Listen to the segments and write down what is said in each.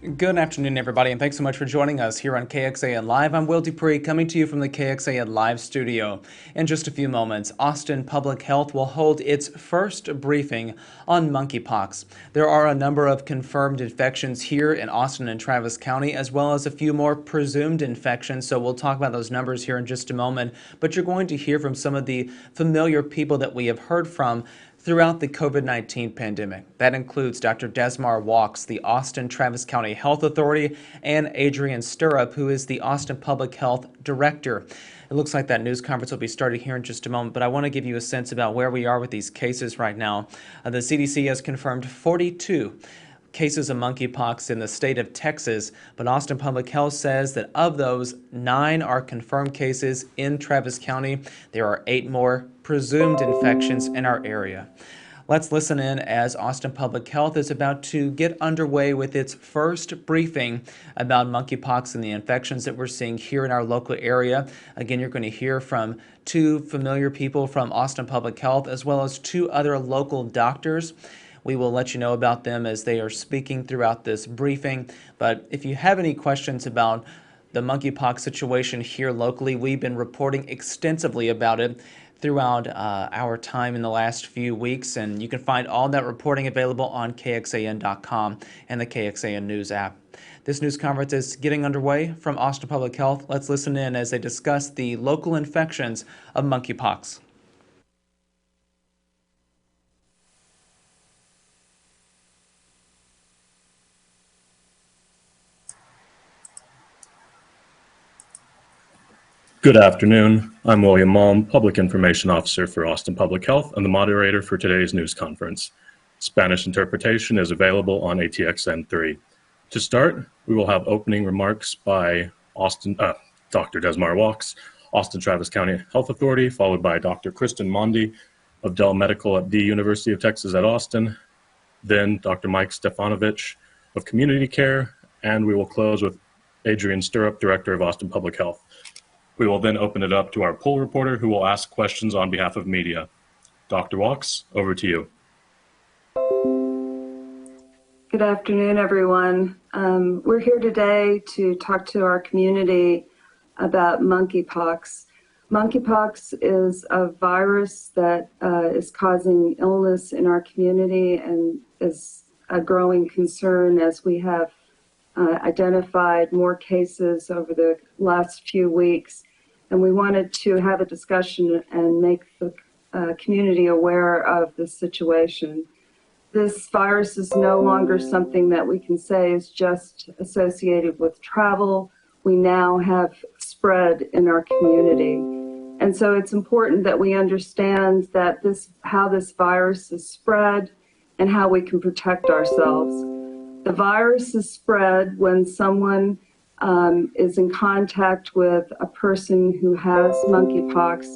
Good afternoon, everybody, and thanks so much for joining us here on KXAN Live. I'm Will Dupree, coming to you from the KXAN Live studio. In just a few moments, Austin Public Health will hold its first briefing on monkeypox. There are a number of confirmed infections here in Austin and Travis County, as well as a few more presumed infections, so we'll talk about those numbers here in just a moment. But you're going to hear from some of the familiar people that we have heard from throughout the COVID-19 pandemic. That includes Dr. Desmar Walks, the Austin Travis County Health Authority, and Adrian Stirrup, who is the Austin Public Health Director. It looks like that news conference will be starting here in just a moment, but I want to give you a sense about where we are with these cases right now. The CDC has confirmed 42 cases of monkeypox in the state of Texas, but Austin Public Health says that of those, 9 are confirmed cases in Travis County. There are 8 more presumed infections in our area. Let's listen in as Austin Public Health is about to get underway with its first briefing about monkeypox and the infections that we're seeing here in our local area. Again, you're going to hear from 2 familiar people from Austin Public Health, as well as 2 other local doctors. We will let you know about them as they are speaking throughout this briefing. But if you have any questions about the monkeypox situation here locally, we've been reporting extensively about it throughout our time in the last few weeks, and you can find all that reporting available on KXAN.com and the KXAN News app. This news conference is getting underway from Austin Public Health. Let's listen in as they discuss the local infections of monkeypox. Good afternoon. I'm William Malm, Public Information Officer for Austin Public Health and the moderator for today's news conference. Spanish interpretation is available on ATXN3. To start, we will have opening remarks by Dr. Desmar Walks, Austin Travis County Health Authority, followed by Dr. Kristen Mondi of Dell Medical at the University of Texas at Austin, then Dr. Mike Stafanovic of Community Care, and we will close with Adrian Stirrup, Director of Austin Public Health. We will then open it up to our poll reporter who will ask questions on behalf of media. Dr. Walks, over to you. Good afternoon, everyone. We're here today to talk to our community about monkeypox. Monkeypox is a virus that is causing illness in our community and is a growing concern as we have identified more cases over the last few weeks, and we wanted to have a discussion and make the community aware of this situation. This virus is no longer something that we can say is just associated with travel. We now have spread in our community. And so it's important that we understand that how this virus is spread and how we can protect ourselves. The virus is spread when someone is in contact with a person who has monkeypox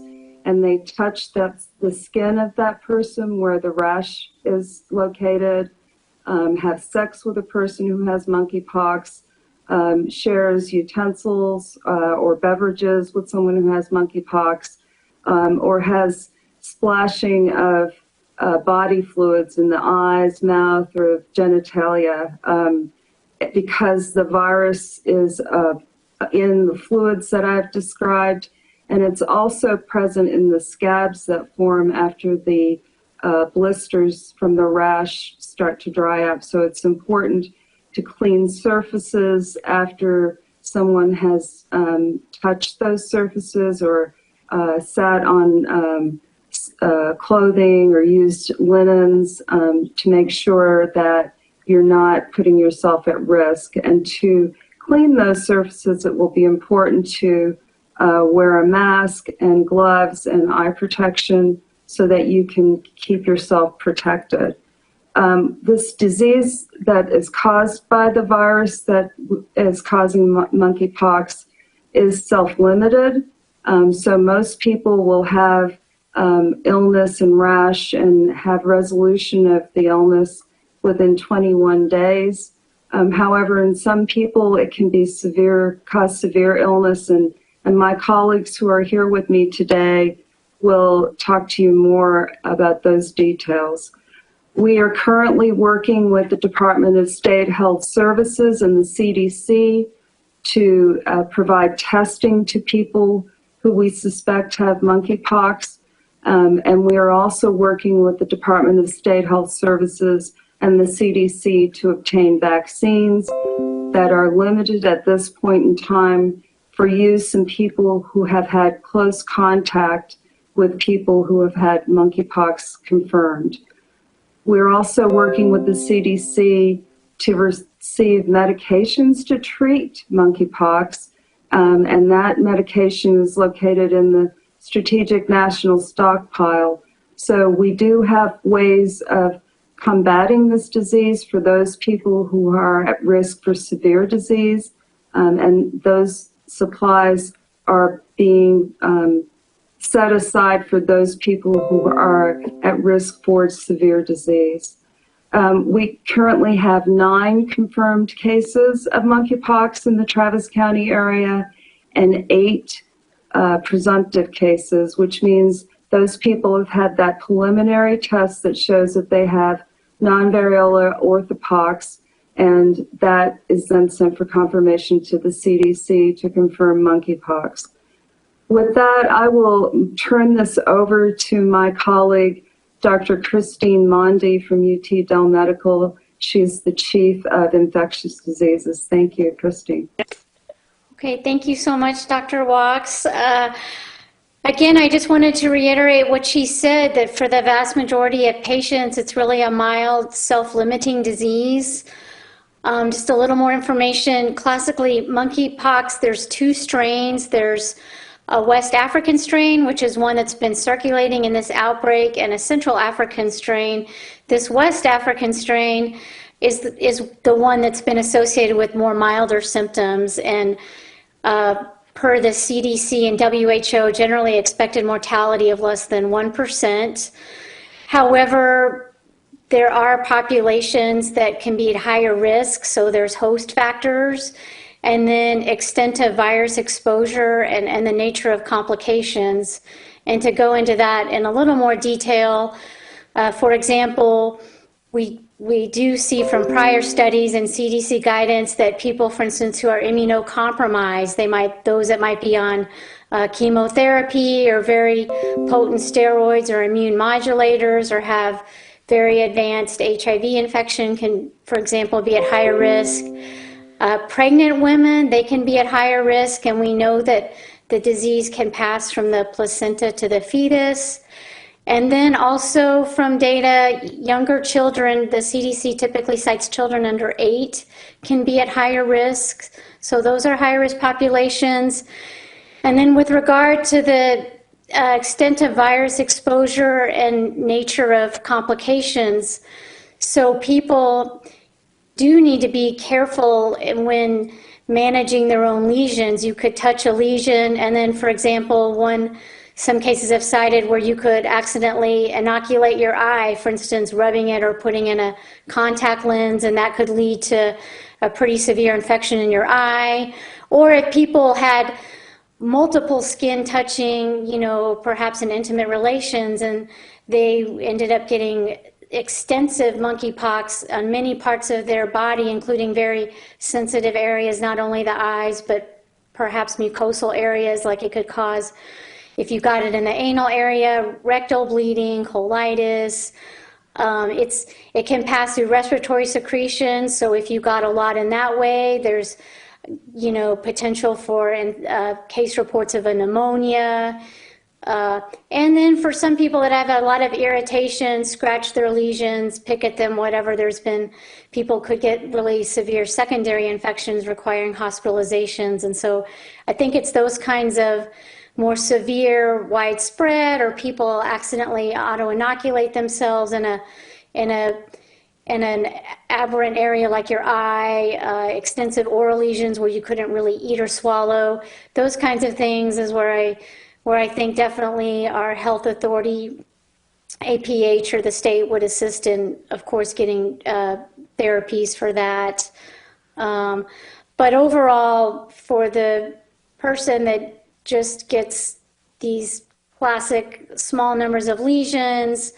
and they touch the skin of that person where the rash is located, have sex with a person who has monkeypox, shares utensils or beverages with someone who has monkeypox, or has splashing of body fluids in the eyes, mouth, or genitalia, because the virus is in the fluids that I've described, and it's also present in the scabs that form after the blisters from the rash start to dry up. So it's important to clean surfaces after someone has touched those surfaces or sat on clothing or used linens to make sure that you're not putting yourself at risk. And to clean those surfaces, it will be important to wear a mask and gloves and eye protection so that you can keep yourself protected. This disease that is caused by the virus that is causing monkeypox is self-limited. So most people will have illness and rash and have resolution of the illness within 21 days. However, in some people, it can be cause severe illness, and my colleagues who are here with me today will talk to you more about those details. We are currently working with the Department of State Health Services and the CDC to provide testing to people who we suspect have monkeypox. And we are also working with the Department of State Health Services and the CDC to obtain vaccines that are limited at this point in time for use in people who have had close contact with people who have had monkeypox confirmed. We're also working with the CDC to receive medications to treat monkeypox, and that medication is located in the Strategic National Stockpile. So we do have ways of combating this disease for those people who are at risk for severe disease, and those supplies are being set aside for those people who are at risk for severe disease. We currently have 9 confirmed cases of monkeypox in the Travis County area and 8 presumptive cases, which means those people have had that preliminary test that shows that they have non-variola orthopox, and that is then sent for confirmation to the CDC to confirm monkeypox. With that, I will turn this over to my colleague, Dr. Christine Mondi from UT Dell Medical. She's the Chief of Infectious Diseases. Thank you, Christine. Okay, thank you so much, Dr. Walks. Again, I just wanted to reiterate what she said, that for the vast majority of patients, it's really a mild self-limiting disease. Just a little more information. Classically, monkeypox, there's 2 strains. There's a West African strain, which is one that's been circulating in this outbreak, and a Central African strain. This West African strain is the one that's been associated with more milder symptoms, and per the CDC and WHO, generally expected mortality of less than 1%. However, there are populations that can be at higher risk, so there's host factors, and then extent of virus exposure and the nature of complications. And to go into that in a little more detail, for example, we do see from prior studies and CDC guidance that people, for instance, who are immunocompromised, those that might be on chemotherapy or very potent steroids or immune modulators or have very advanced HIV infection can, for example, be at higher risk. Pregnant women, they can be at higher risk, and we know that the disease can pass from the placenta to the fetus. And then also from data, younger children, the CDC typically cites children under 8 can be at higher risk. So those are high risk populations. And then with regard to the extent of virus exposure and nature of complications, so people do need to be careful when managing their own lesions. You could touch a lesion, and then, for example, some cases have cited where you could accidentally inoculate your eye, for instance, rubbing it or putting in a contact lens, and that could lead to a pretty severe infection in your eye. Or if people had multiple skin touching, perhaps in intimate relations, and they ended up getting extensive monkeypox on many parts of their body, including very sensitive areas, not only the eyes, but perhaps mucosal areas, like it could cause, if you got it in the anal area, rectal bleeding, colitis. It can pass through respiratory secretions, so if you got a lot in that way, there's potential for case reports of a pneumonia. And then for some people that have a lot of irritation, scratch their lesions, pick at them, whatever, people could get really severe secondary infections requiring hospitalizations. And so I think it's those kinds of more severe, widespread, or people accidentally auto-inoculate themselves in an aberrant area like your eye, extensive oral lesions where you couldn't really eat or swallow. Those kinds of things is where I think definitely our health authority, APH or the state, would assist in, of course, getting therapies for that. But overall, for the person that just gets these classic small numbers of lesions,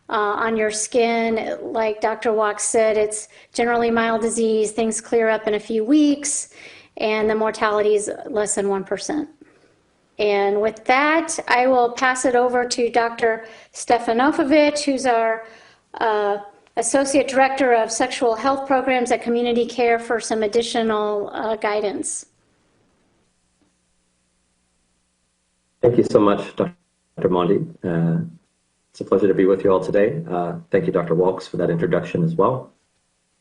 on your skin. Like Dr. Walks said, it's generally mild disease. Things clear up in a few weeks, and the mortality is less than 1%. And with that, I will pass it over to Dr. Stafanovic, who's our Associate Director of Sexual Health Programs at Community Care, for some additional guidance. Thank you so much, Dr. Monty. It's a pleasure to be with you all today. Thank you, Dr. Walks, for that introduction as well.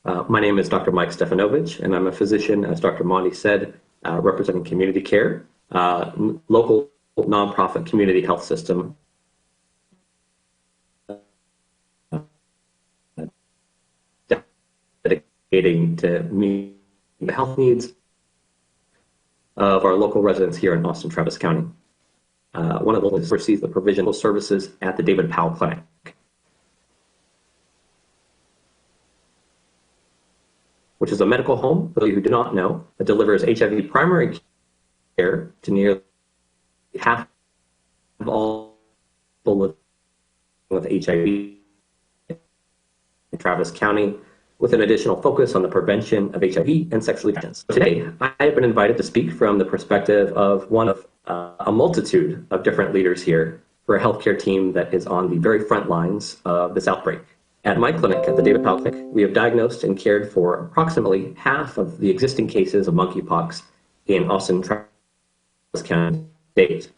My name is Dr. Mike Stafanovic, and I'm a physician, as Dr. Monty said, representing Community Care, local nonprofit community health system dedicating to meet the health needs of our local residents here in Austin, Travis County. One of those oversees the provision of services at the David Powell Clinic. Which is a medical home, for those of you who do not know, that delivers HIV primary care to nearly half of all people living with HIV in Travis County, with an additional focus on the prevention of HIV and sexual infections. Today, I have been invited to speak from the perspective of one of a multitude of different leaders here for a healthcare team that is on the very front lines of this outbreak. At my clinic, at the David Powell Clinic, we have diagnosed and cared for approximately half of the existing cases of monkeypox in Austin, Travis County state.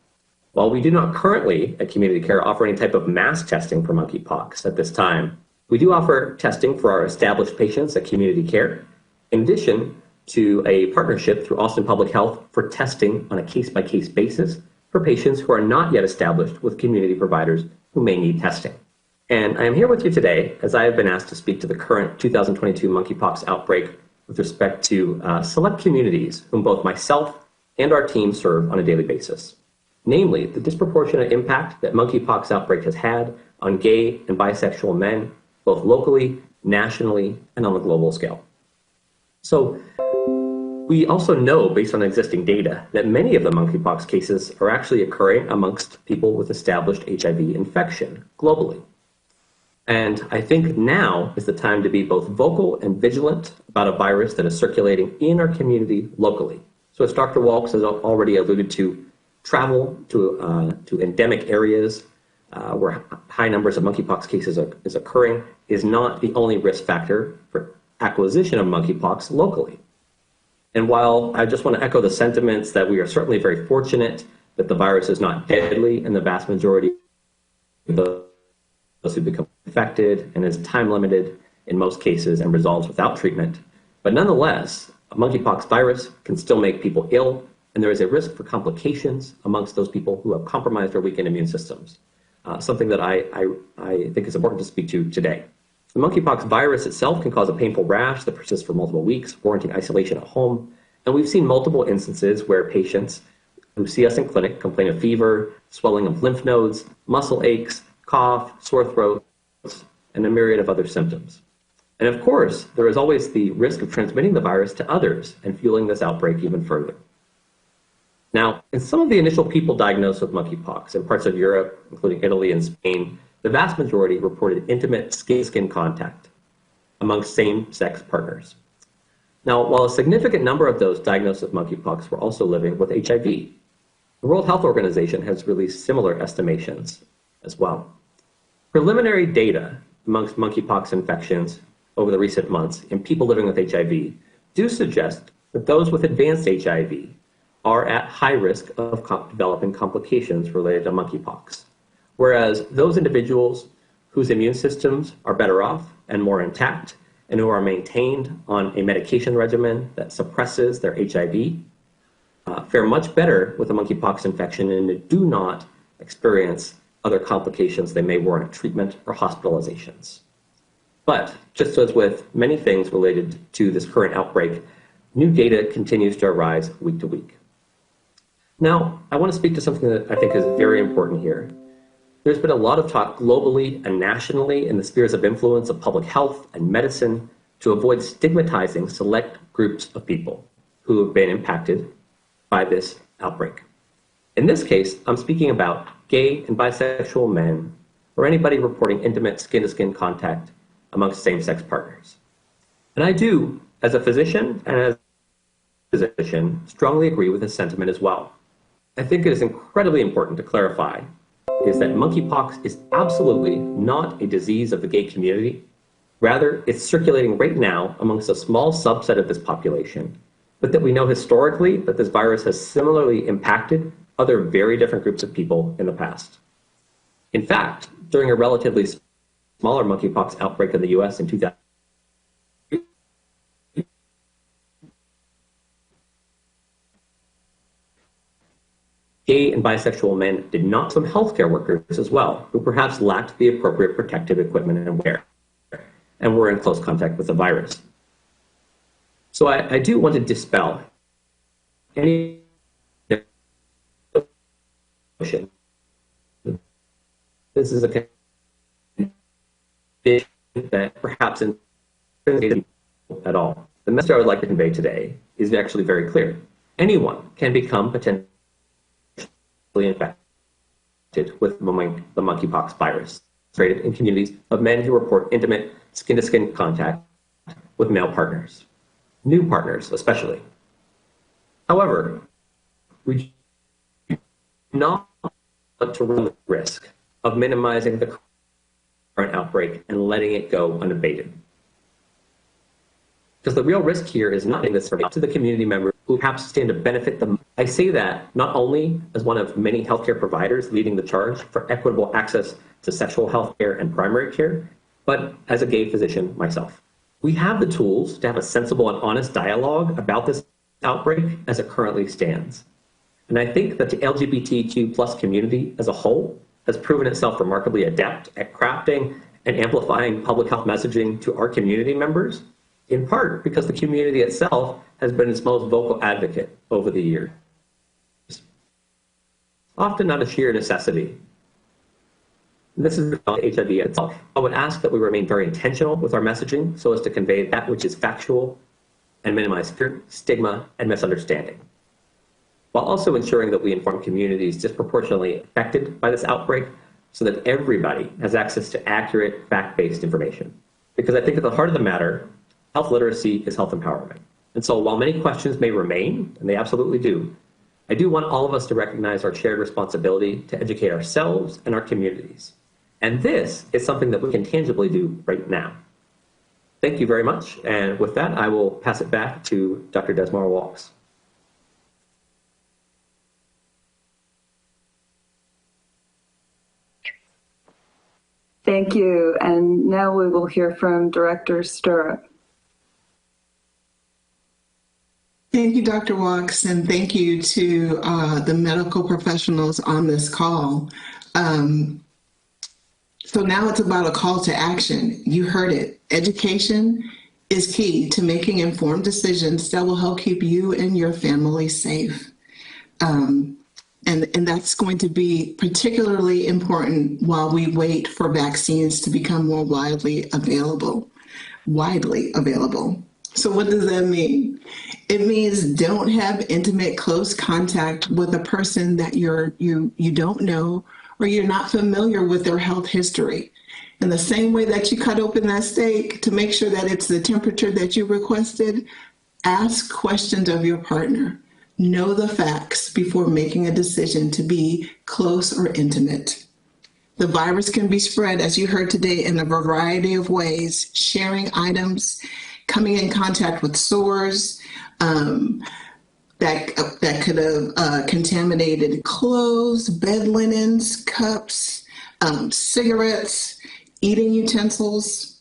While we do not currently at Community Care offer any type of mass testing for monkeypox at this time, we do offer testing for our established patients at Community Care, in addition to a partnership through Austin Public Health for testing on a case-by-case basis for patients who are not yet established with community providers who may need testing. And I am here with you today as I have been asked to speak to the current 2022 monkeypox outbreak with respect to select communities whom both myself and our team serve on a daily basis. Namely, the disproportionate impact that monkeypox outbreak has had on gay and bisexual men, both locally, nationally, and on a global scale. So we also know, based on existing data, that many of the monkeypox cases are actually occurring amongst people with established HIV infection globally. And I think now is the time to be both vocal and vigilant about a virus that is circulating in our community locally. So as Dr. Walks has already alluded to, travel to endemic areas where high numbers of monkeypox cases is occurring is not the only risk factor for acquisition of monkeypox locally. And while I just want to echo the sentiments that we are certainly very fortunate that the virus is not deadly in the vast majority of those who become infected and is time limited in most cases and resolves without treatment, but nonetheless, a monkeypox virus can still make people ill, and there is a risk for complications amongst those people who have compromised or weakened immune systems. Something that I think is important to speak to today. The monkeypox virus itself can cause a painful rash that persists for multiple weeks, warranting isolation at home. And we've seen multiple instances where patients who see us in clinic complain of fever, swelling of lymph nodes, muscle aches, cough, sore throats, and a myriad of other symptoms. And of course, there is always the risk of transmitting the virus to others and fueling this outbreak even further. Now, in some of the initial people diagnosed with monkeypox in parts of Europe, including Italy and Spain, the vast majority reported intimate skin-to-skin contact amongst same-sex partners. Now, while a significant number of those diagnosed with monkeypox were also living with HIV, the World Health Organization has released similar estimations as well. Preliminary data amongst monkeypox infections over the recent months in people living with HIV do suggest that those with advanced HIV are at high risk of developing complications related to monkeypox, whereas those individuals whose immune systems are better off and more intact and who are maintained on a medication regimen that suppresses their HIV fare much better with a monkeypox infection and do not experience other complications they may warrant treatment or hospitalizations. But just as with many things related to this current outbreak, new data continues to arise week to week. Now, I want to speak to something that I think is very important here. There's been a lot of talk globally and nationally in the spheres of influence of public health and medicine to avoid stigmatizing select groups of people who have been impacted by this outbreak. In this case, I'm speaking about gay and bisexual men or anybody reporting intimate skin-to-skin contact amongst same-sex partners. And I do, as a physician and as a physician, strongly agree with this sentiment as well. I think it is incredibly important to clarify is that monkeypox is absolutely not a disease of the gay community. Rather, it's circulating right now amongst a small subset of this population, but that we know historically that this virus has similarly impacted other very different groups of people in the past. In fact, during a relatively smaller monkeypox outbreak in the US in 2000, gay and bisexual men did not some healthcare workers as well, who perhaps lacked the appropriate protective equipment and wear, and were in close contact with the virus. So I do want to dispel any notion. This is a condition that perhaps in at all. The message I would like to convey today is actually very clear. Anyone can become potentially infected with the monkeypox virus, created in communities of men who report intimate skin-to-skin contact with male partners, new partners especially. However, we do not want to run the risk of minimizing the current outbreak and letting it go unabated. Because the real risk here is not getting this to the community members who perhaps stand to benefit them. I say that not only as one of many healthcare providers leading the charge for equitable access to sexual health care and primary care, but as a gay physician myself. We have the tools to have a sensible and honest dialogue about this outbreak as it currently stands. And I think that the LGBTQ plus community as a whole has proven itself remarkably adept at crafting and amplifying public health messaging to our community members, in part because the community itself has been its most vocal advocate over the years. Often out of sheer necessity. This is about HIV itself. I would ask that we remain very intentional with our messaging so as to convey that which is factual and minimize fear, stigma, and misunderstanding, while also ensuring that we inform communities disproportionately affected by this outbreak so that everybody has access to accurate, fact-based information. Because I think at the heart of the matter, health literacy is health empowerment. And so while many questions may remain, and they absolutely do, I do want all of us to recognize our shared responsibility to educate ourselves and our communities. And this is something that we can tangibly do right now. Thank you very much. And with that, I will pass it back to Dr. Desmar Walks. Thank you. And now we will hear from Director Stirrup. Thank you, Dr. Walks, and thank you to the medical professionals on this call. So now it's about a call to action. You heard it. Education is key to making informed decisions that will help keep you and your family safe. And that's going to be particularly important while we wait for vaccines to become more widely available. So what does that mean? It means don't have intimate, close contact with a person that you don't know or you're not familiar with their health history. In the same way that you cut open that steak to make sure that it's the temperature that you requested, ask questions of your partner. Know the facts before making a decision to be close or intimate. The virus can be spread, as you heard today, in a variety of ways, sharing items, coming in contact with sores, that could have contaminated clothes, bed linens, cups, cigarettes, eating utensils.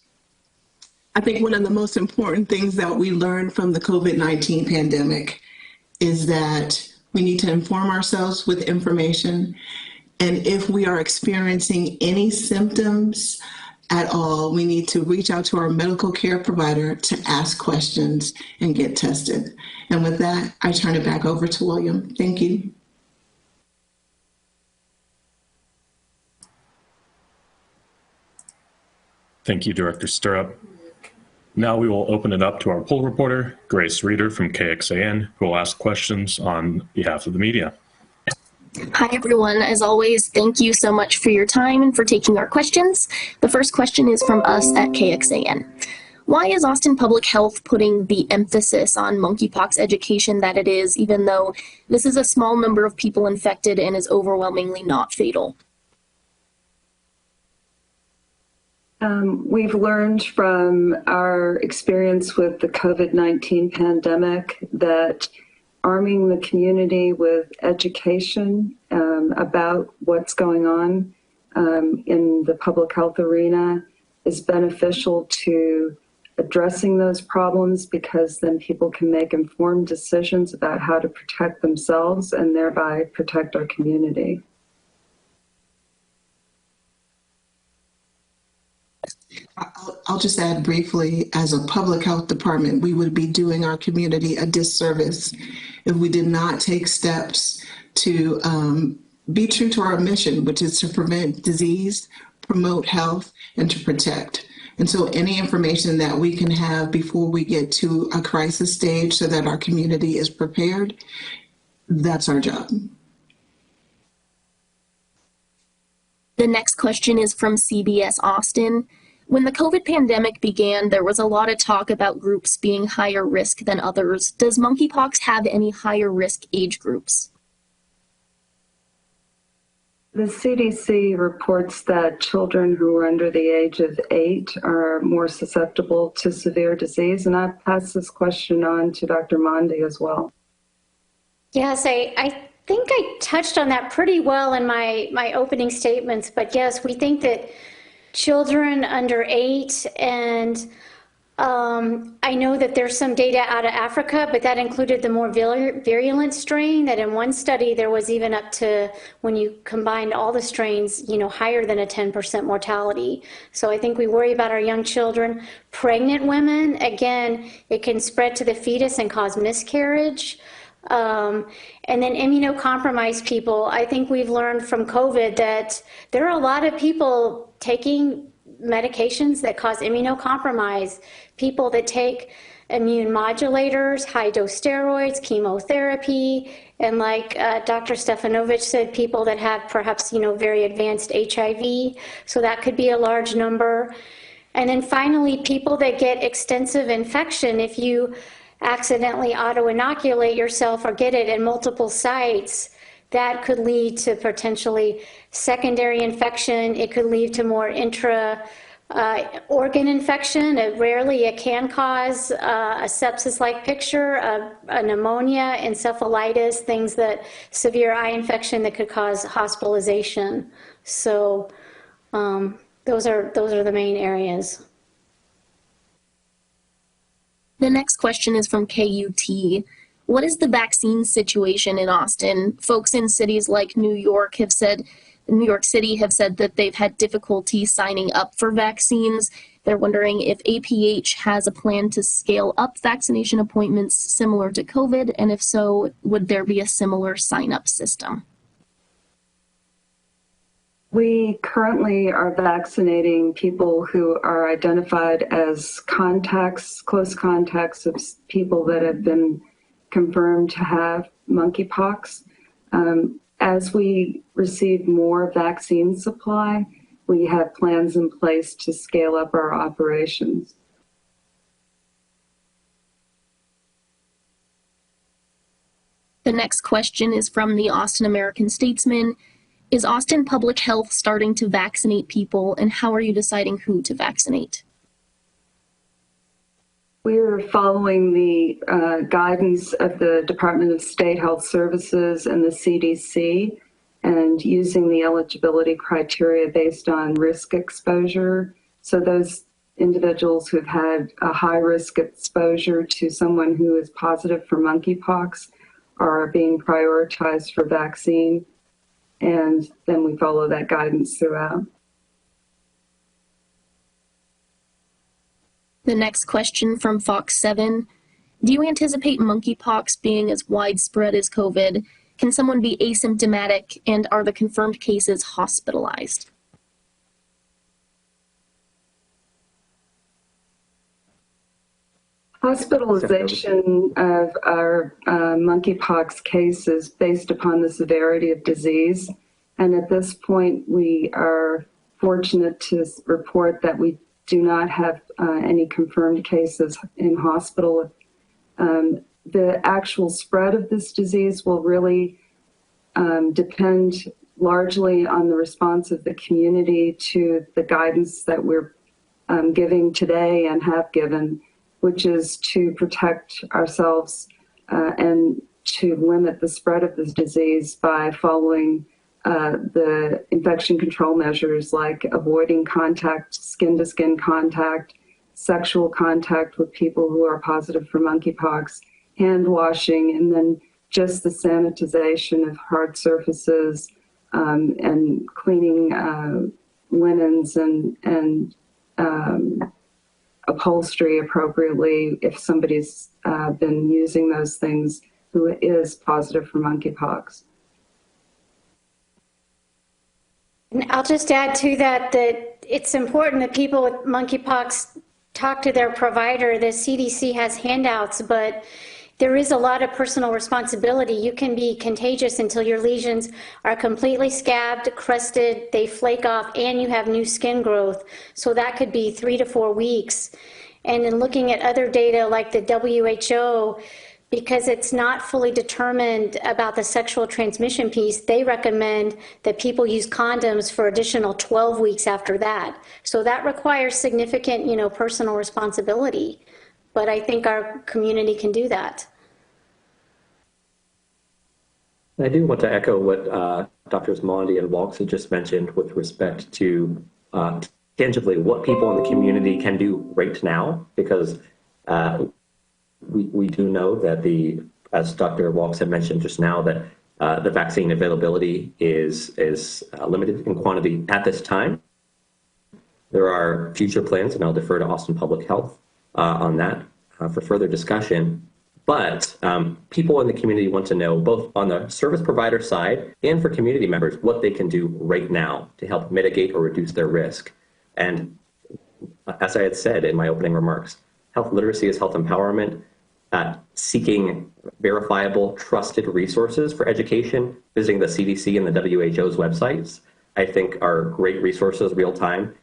I think one of the most important things that we learned from the COVID-19 pandemic is that we need to inform ourselves with information. And if we are experiencing any symptoms at all, we need to reach out to our medical care provider to ask questions and get tested. And with that, I turn it back over to William. Thank you. Thank you, Director Stirrup. Now we will open it up to our poll reporter, Grace Reeder from KXAN, who will ask questions on behalf of the media. Hi, everyone. As always, thank you so much for your time and for taking our questions. The first question is from us at KXAN. Why is Austin Public Health putting the emphasis on monkeypox education that it is, even though this is a small number of people infected and is overwhelmingly not fatal? We've learned from our experience with the COVID-19 pandemic that arming the community with education about what's going on in the public health arena is beneficial to addressing those problems, because then people can make informed decisions about how to protect themselves and thereby protect our community. I'll just add briefly, as a public health department, we would be doing our community a disservice if we did not take steps to be true to our mission, which is to prevent disease, promote health, and to protect. And so any information that we can have before we get to a crisis stage so that our community is prepared, that's our job. The next question is from CBS Austin. When the COVID pandemic began, there was a lot of talk about groups being higher risk than others. Does monkeypox have any higher risk age groups? The CDC reports that children who are under the age of 8 are more susceptible to severe disease. And I've passed this question on to Dr. Mondi as well. Yes, I think I touched on that pretty well in my opening statements. But yes, we think that children under 8, and I know that there's some data out of Africa, but that included the more virulent strain, that in one study there was even up to, when you combined all the strains, higher than a 10% mortality. So I think we worry about our young children. Pregnant women, again, it can spread to the fetus and cause miscarriage. And then immunocompromised people, I think we've learned from COVID that there are a lot of people taking medications that cause immunocompromise, people that take immune modulators, high-dose steroids, chemotherapy, and like Dr. Stafanovic said, people that have perhaps, very advanced HIV, so that could be a large number. And then finally, people that get extensive infection, if you accidentally auto-inoculate yourself or get it in multiple sites, that could lead to potentially secondary infection. It could lead to more organ infection. Rarely it can cause a sepsis-like picture, a pneumonia, encephalitis, things that severe eye infection that could cause hospitalization. So those are the main areas. The next question is from KUT. What is the vaccine situation in Austin? Folks in cities like New York City have said that they've had difficulty signing up for vaccines. They're wondering if APH has a plan to scale up vaccination appointments similar to COVID, and if so, would there be a similar sign-up system? We currently are vaccinating people who are identified as close contacts of people that have been confirmed to have monkeypox. As we receive more vaccine supply, we have plans in place to scale up our operations. The next question is from the Austin American-Statesman. Is Austin Public Health starting to vaccinate people, and how are you deciding who to vaccinate? We're following the guidance of the Department of State Health Services and the CDC, and using the eligibility criteria based on risk exposure. So those individuals who've had a high risk exposure to someone who is positive for monkeypox are being prioritized for vaccine. And then we follow that guidance throughout. The next question from Fox 7. Do you anticipate monkeypox being as widespread as COVID? Can someone be asymptomatic, and are the confirmed cases hospitalized? Hospitalization of our monkeypox case is based upon the severity of disease. And at this point, we are fortunate to report that we do not have any confirmed cases in hospital. The actual spread of this disease will really depend largely on the response of the community to the guidance that we're giving today and have given, which is to protect ourselves and to limit the spread of this disease by following the infection control measures like avoiding contact, skin-to-skin contact, sexual contact with people who are positive for monkeypox, hand washing, and then just the sanitization of hard surfaces and cleaning linens and upholstery appropriately if somebody's been using those things who is positive for monkeypox. And I'll just add to that that it's important that people with monkeypox talk to their provider. The CDC has handouts, but there is a lot of personal responsibility. You can be contagious until your lesions are completely scabbed, crusted, they flake off, and you have new skin growth. So that could be 3 to 4 weeks. And in looking at other data like the WHO, because it's not fully determined about the sexual transmission piece, they recommend that people use condoms for additional 12 weeks after that. So that requires significant, personal responsibility. But I think our community can do that. I do want to echo what Drs. Mondi and Walks had just mentioned with respect to tangibly what people in the community can do right now, because we do know that as Dr. Walks had mentioned just now, that the vaccine availability is limited in quantity at this time. There are future plans, and I'll defer to Austin Public Health on that for further discussion. But people in the community want to know, both on the service provider side and for community members, what they can do right now to help mitigate or reduce their risk. And as I had said in my opening remarks, health literacy is health empowerment. Seeking verifiable, trusted resources for education, visiting the CDC and the WHO's websites, I think are great resources real time.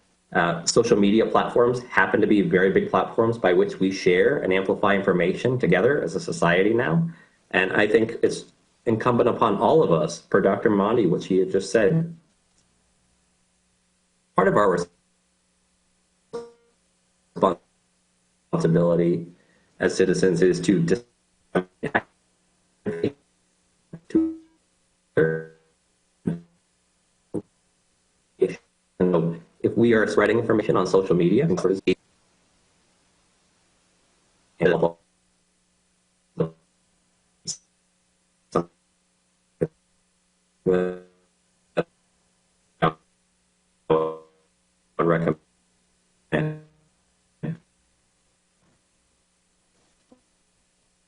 Social media platforms happen to be very big platforms by which we share and amplify information together as a society now. And I think it's incumbent upon all of us, per Dr. Mondi, what she had just said, part of our responsibility as citizens is to if we are spreading information on social media,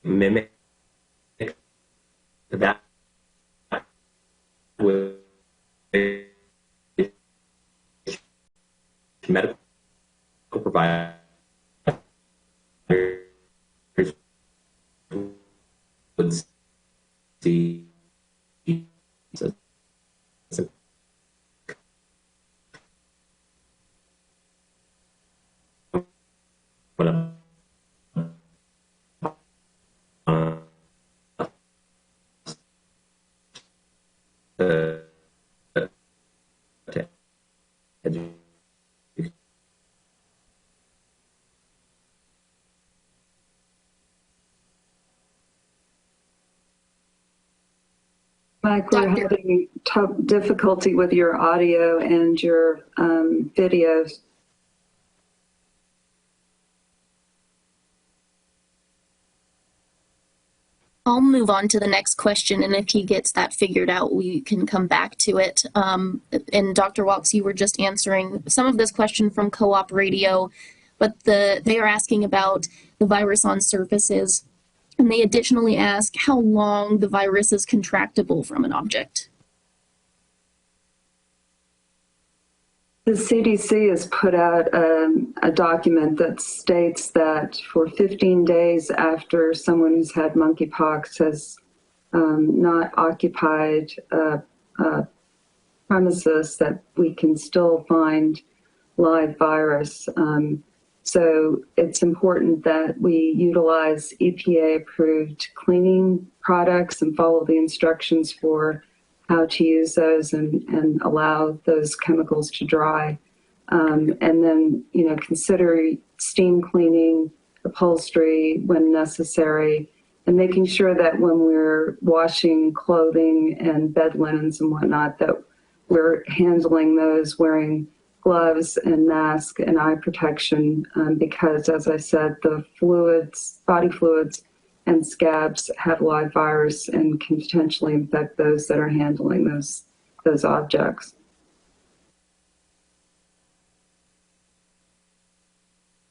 mimic that with medical providers would see Mike, we're having difficulty with your audio and your videos. I'll move on to the next question, and if he gets that figured out, we can come back to it. And Dr. Walks, you were just answering some of this question from Co-op Radio, but they are asking about the virus on surfaces, and they additionally ask how long the virus is contractable from an object. The CDC has put out a document that states that for 15 days after someone who's had monkeypox has not occupied premises, that we can still find live virus. So it's important that we utilize EPA-approved cleaning products and follow the instructions for how to use those and allow those chemicals to dry. And then, consider steam cleaning, upholstery when necessary, and making sure that when we're washing clothing and bed linens and whatnot, that we're handling those wearing gloves and mask and eye protection, because, as I said, the fluids, body fluids, and scabs have live virus and can potentially infect those that are handling those objects.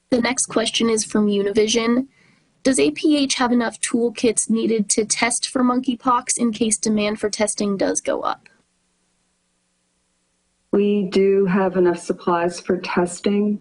The next question is from Univision. Does APH have enough toolkits needed to test for monkeypox in case demand for testing does go up? We do have enough supplies for testing.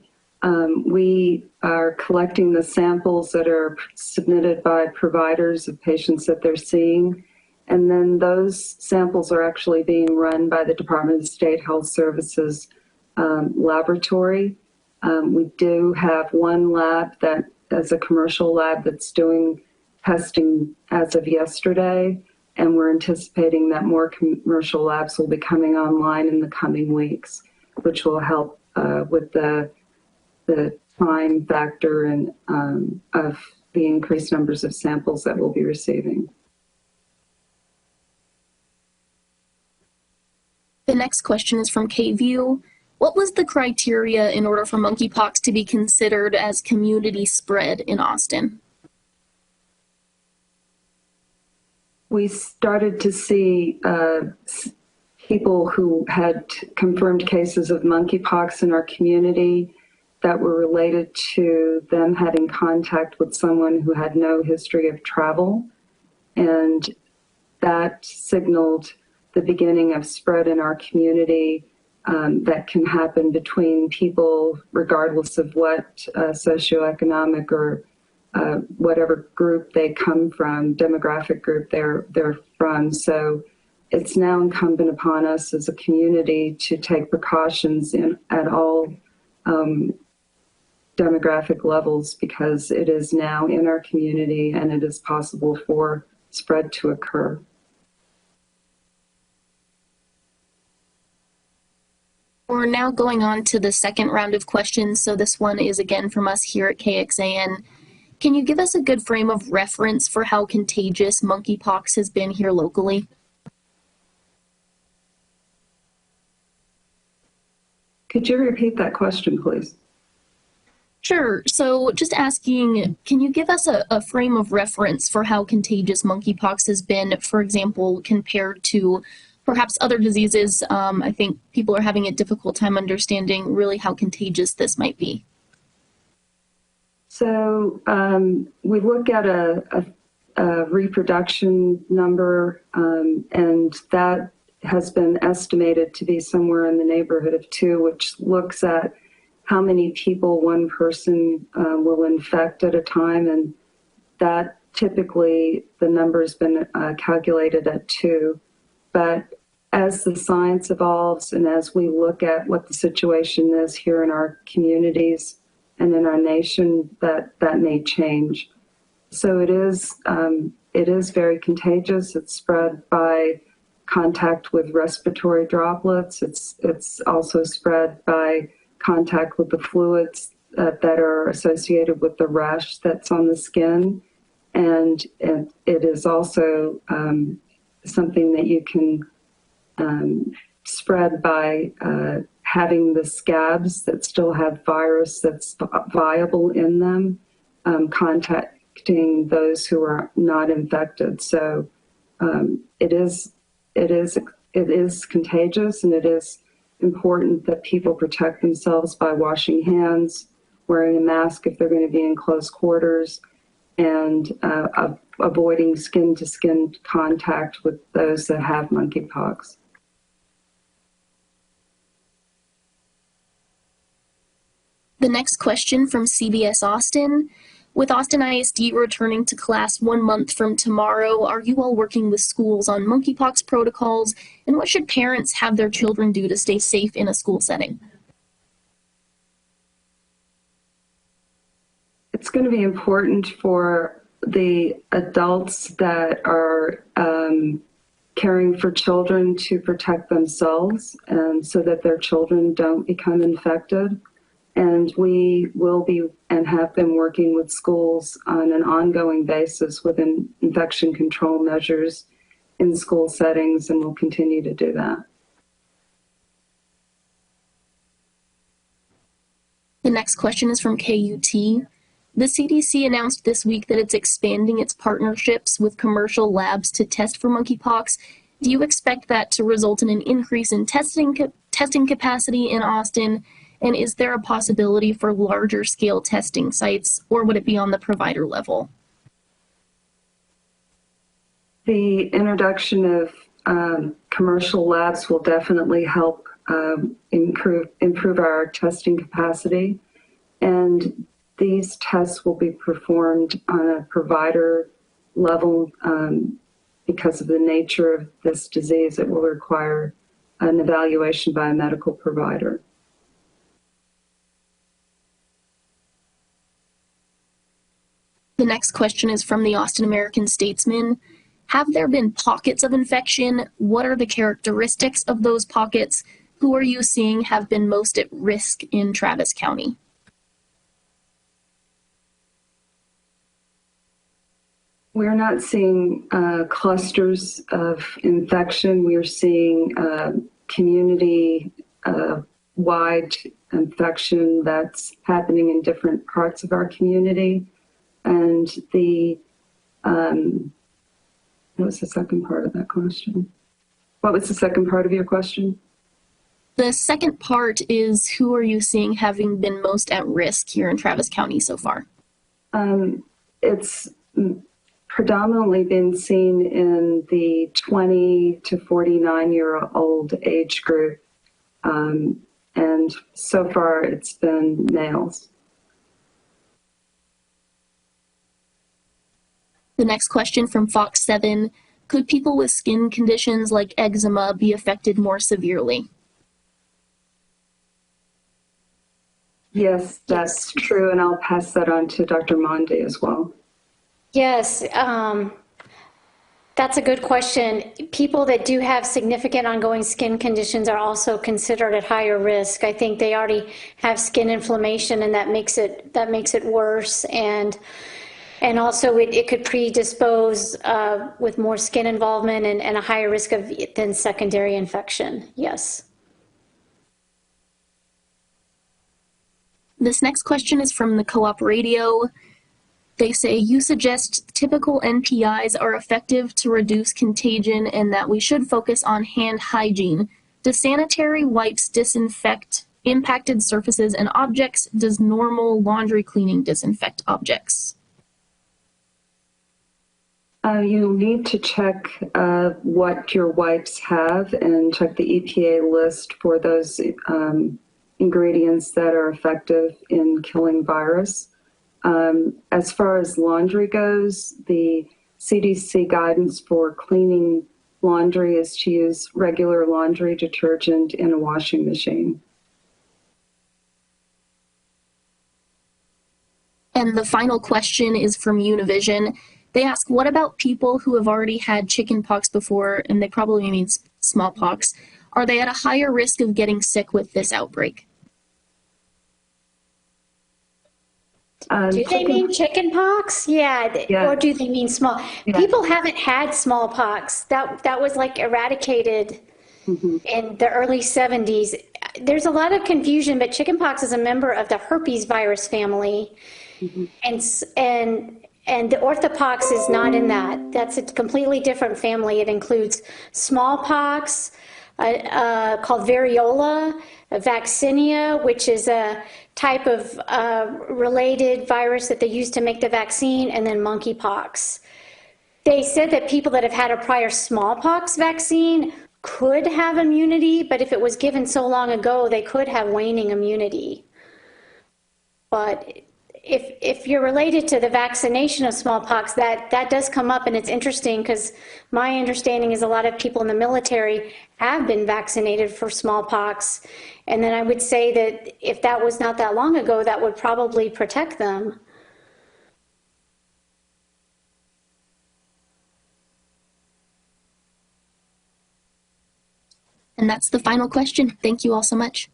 We are collecting the samples that are submitted by providers of patients that they're seeing, and then those samples are actually being run by the Department of State Health Services laboratory. We do have one lab that is a commercial lab that's doing testing as of yesterday, and we're anticipating that more commercial labs will be coming online in the coming weeks, which will help with the time factor and of the increased numbers of samples that we'll be receiving. The next question is from KView. What was the criteria in order for monkeypox to be considered as community spread in Austin? We started to see people who had confirmed cases of monkeypox in our community that were related to them having contact with someone who had no history of travel. And that signaled the beginning of spread in our community that can happen between people regardless of what socioeconomic or whatever group they come from, demographic group they're from. So it's now incumbent upon us as a community to take precautions at all demographic levels, because it is now in our community and it is possible for spread to occur. We're now going on to the second round of questions. So this one is again from us here at KXAN. Can you give us a good frame of reference for how contagious monkeypox has been here locally? Could you repeat that question, please? Sure. So just asking, can you give us a frame of reference for how contagious monkeypox has been, for example, compared to perhaps other diseases? I think people are having a difficult time understanding really how contagious this might be. So we look at a reproduction number, and that has been estimated to be somewhere in the neighborhood of 2, which looks at how many people one person will infect at a time, and that typically the number has been calculated at 2. But as the science evolves and as we look at what the situation is here in our communities and in our nation, that may change. So it is very contagious. It's spread by contact with respiratory droplets. It's also spread by contact with the fluids that are associated with the rash that's on the skin. And it is also something that you can spread by having the scabs that still have virus that's viable in them, contacting those who are not infected. So it is contagious, and it is important that people protect themselves by washing hands, wearing a mask if they're going to be in close quarters, and avoiding skin-to-skin contact with those that have monkeypox. The next question from CBS Austin. With Austin ISD returning to class 1 month from tomorrow, are you all working with schools on monkeypox protocols? And what should parents have their children do to stay safe in a school setting? It's going to be important for the adults that are caring for children to protect themselves and so that their children don't become infected. And we will be and have been working with schools on an ongoing basis with infection control measures in school settings, and we'll continue to do that. The next question is from KUT. The CDC announced this week that it's expanding its partnerships with commercial labs to test for monkeypox. Do you expect that to result in an increase in testing capacity in Austin? And is there a possibility for larger scale testing sites, or would it be on the provider level? The introduction of commercial labs will definitely help improve our testing capacity. And these tests will be performed on a provider level because of the nature of this disease. It will require an evaluation by a medical provider. The next question is from the Austin American-Statesman. Have there been pockets of infection? What are the characteristics of those pockets? Who are you seeing have been most at risk in Travis County? We're not seeing clusters of infection. We're seeing community-wide infection that's happening in different parts of our community. And what was the second part of that question? What was the second part of your question? The second part is, who are you seeing having been most at risk here in Travis County so far? It's predominantly been seen in the 20 to 49-year-old age group. And so far it's been males. The next question from Fox 7, could people with skin conditions like eczema be affected more severely? Yes, that's true, and I'll pass that on to Dr. Mondi as well. Yes, that's a good question. People that do have significant ongoing skin conditions are also considered at higher risk. I think they already have skin inflammation, and that makes it worse. And also it could predispose with more skin involvement and a higher risk of then secondary infection. Yes. This next question is from the Co-op Radio. They say, you suggest typical NPIs are effective to reduce contagion and that we should focus on hand hygiene. Do sanitary wipes disinfect impacted surfaces and objects? Does normal laundry cleaning disinfect objects? You'll need to check what your wipes have and check the EPA list for those ingredients that are effective in killing virus. As far as laundry goes, the CDC guidance for cleaning laundry is to use regular laundry detergent in a washing machine. And the final question is from Univision. They ask, what about people who have already had chickenpox before, and they probably mean smallpox? Are they at a higher risk of getting sick with this outbreak? Do they mean chickenpox? Yeah. Or do they mean small? Yeah. People haven't had smallpox. That was like eradicated in the early 70s. There's a lot of confusion, but chickenpox is a member of the herpes virus family. And the orthopox is not in that. That's a completely different family. It includes smallpox, called variola, vaccinia, which is a type of related virus that they use to make the vaccine, and then monkeypox. They said that people that have had a prior smallpox vaccine could have immunity, but if it was given so long ago, they could have waning immunity. But if you're related to the vaccination of smallpox, that does come up, and it's interesting because my understanding is a lot of people in the military have been vaccinated for smallpox. And then I would say that if that was not that long ago, that would probably protect them. And that's the final question. Thank you all so much.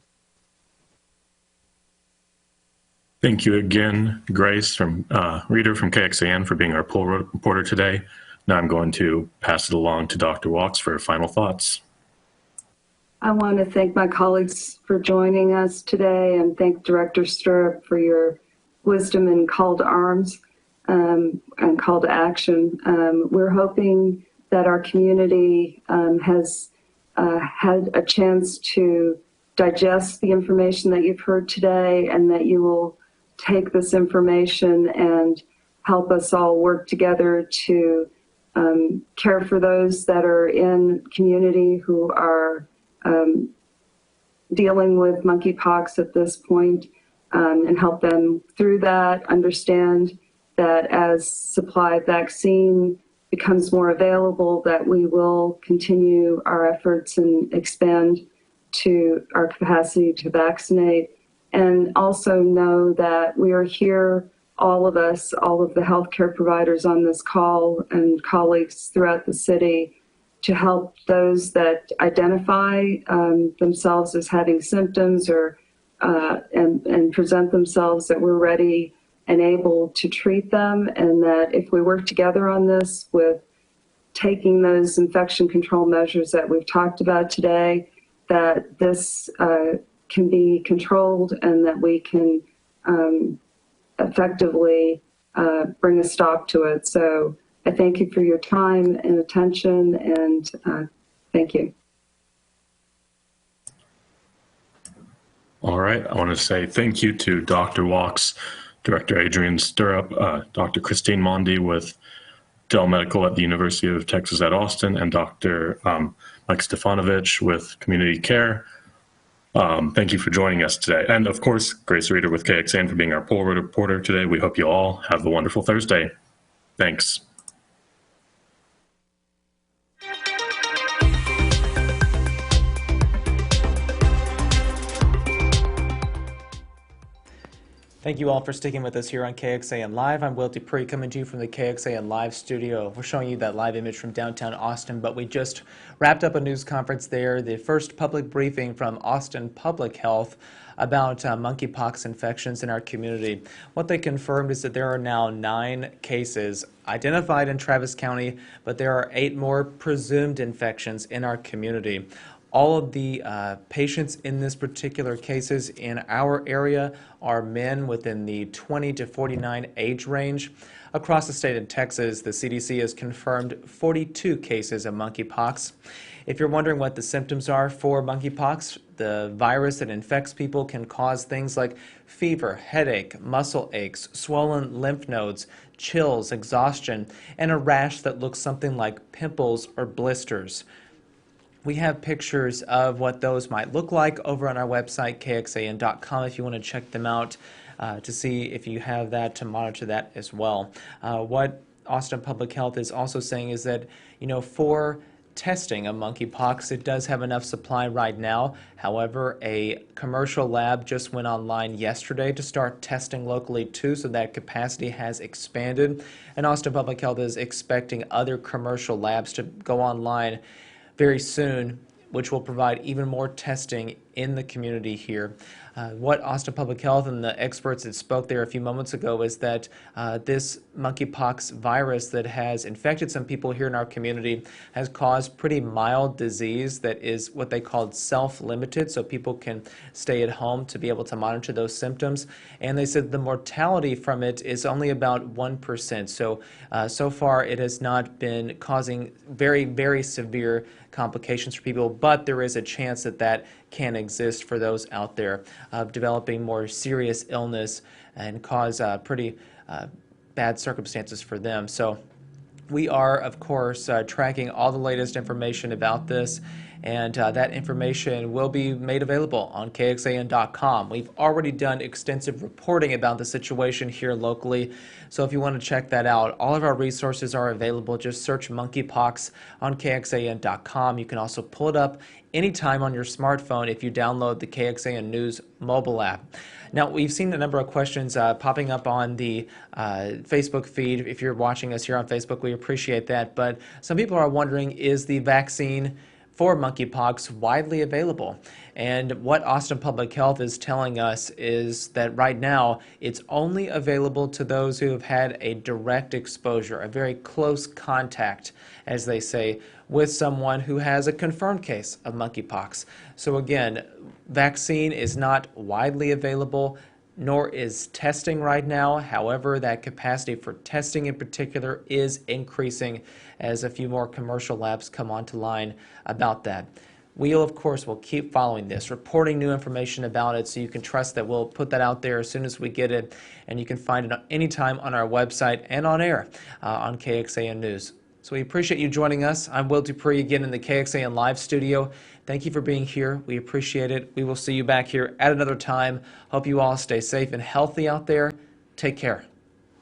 Thank you again, Grace, reader from KXAN, for being our poll reporter today. Now I'm going to pass it along to Dr. Walks for final thoughts. I want to thank my colleagues for joining us today and thank Director Stirrup for your wisdom and call to arms and call to action. We're hoping that our community has had a chance to digest the information that you've heard today, and that you will take this information and help us all work together to care for those that are in community who are dealing with monkeypox at this point, and help them through that, understand that as supply of vaccine becomes more available, that we will continue our efforts and expand to our capacity to vaccinate. And also know that we are here, all of us, all of the healthcare providers on this call and colleagues throughout the city, to help those that identify themselves as having symptoms or and present themselves, that we're ready and able to treat them, and that if we work together on this with taking those infection control measures that we've talked about today, that this can be controlled and that we can effectively bring a stop to it. So I thank you for your time and attention, and thank you. All right, I want to say thank you to Dr. Walks, Director Adrian Stirrup, Dr. Christine Mondi with Dell Medical at the University of Texas at Austin, and Dr. Mike Stafanovic with Community Care. Thank you for joining us today. And of course, Grace Reader with KXAN for being our poll reporter today. We hope you all have a wonderful Thursday. Thanks. Thank you all for sticking with us here on KXAN Live. I'm Will Dupree, coming to you from the KXAN Live studio. We're showing you that live image from downtown Austin, but we just wrapped up a news conference there, the first public briefing from Austin Public Health about monkeypox infections in our community. What they confirmed is that there are now 9 cases identified in Travis County, but there are 8 more presumed infections in our community. All of the patients in this particular cases in our area are men within the 20 to 49 age range. Across the state of Texas, the CDC has confirmed 42 cases of monkeypox. If you're wondering what the symptoms are for monkeypox, the virus that infects people can cause things like fever, headache, muscle aches, swollen lymph nodes, chills, exhaustion, and a rash that looks something like pimples or blisters. We have pictures of what those might look like over on our website, kxan.com, if you want to check them out to see if you have that, to monitor that as well. What Austin Public Health is also saying is that, for testing of monkeypox, it does have enough supply right now. However, a commercial lab just went online yesterday to start testing locally too, so that capacity has expanded. And Austin Public Health is expecting other commercial labs to go online very soon, which will provide even more testing in the community here. What Austin Public Health and the experts that spoke there a few moments ago is that this monkeypox virus that has infected some people here in our community has caused pretty mild disease that is what they called self-limited, so people can stay at home to be able to monitor those symptoms. And they said the mortality from it is only about 1%. So far it has not been causing very, very severe complications for people, but there is a chance that that can exist for those out there of developing more serious illness and cause pretty bad circumstances for them. So we are, of course, tracking all the latest information about this, and that information will be made available on KXAN.com. We've already done extensive reporting about the situation here locally, so if you want to check that out, all of our resources are available. Just search monkeypox on KXAN.com. You can also pull it up anytime on your smartphone if you download the KXAN News mobile app. Now, we've seen a number of questions popping up on the Facebook feed. If you're watching us here on Facebook, we appreciate that. But some people are wondering, is the vaccine for monkeypox widely available? And what Austin Public Health is telling us is that right now it's only available to those who have had a direct exposure, a very close contact, as they say, with someone who has a confirmed case of monkeypox. So again, vaccine is not widely available, nor is testing right now. However, that capacity for testing in particular is increasing as a few more commercial labs come onto line about that. We, of course, will keep following this, reporting new information about it, so you can trust that we'll put that out there as soon as we get it, and you can find it anytime on our website and on air on KXAN News. So we appreciate you joining us. I'm Will Dupree again in the KXAN Live studio. Thank you for being here. We appreciate it. We will see you back here at another time. Hope you all stay safe and healthy out there. Take care.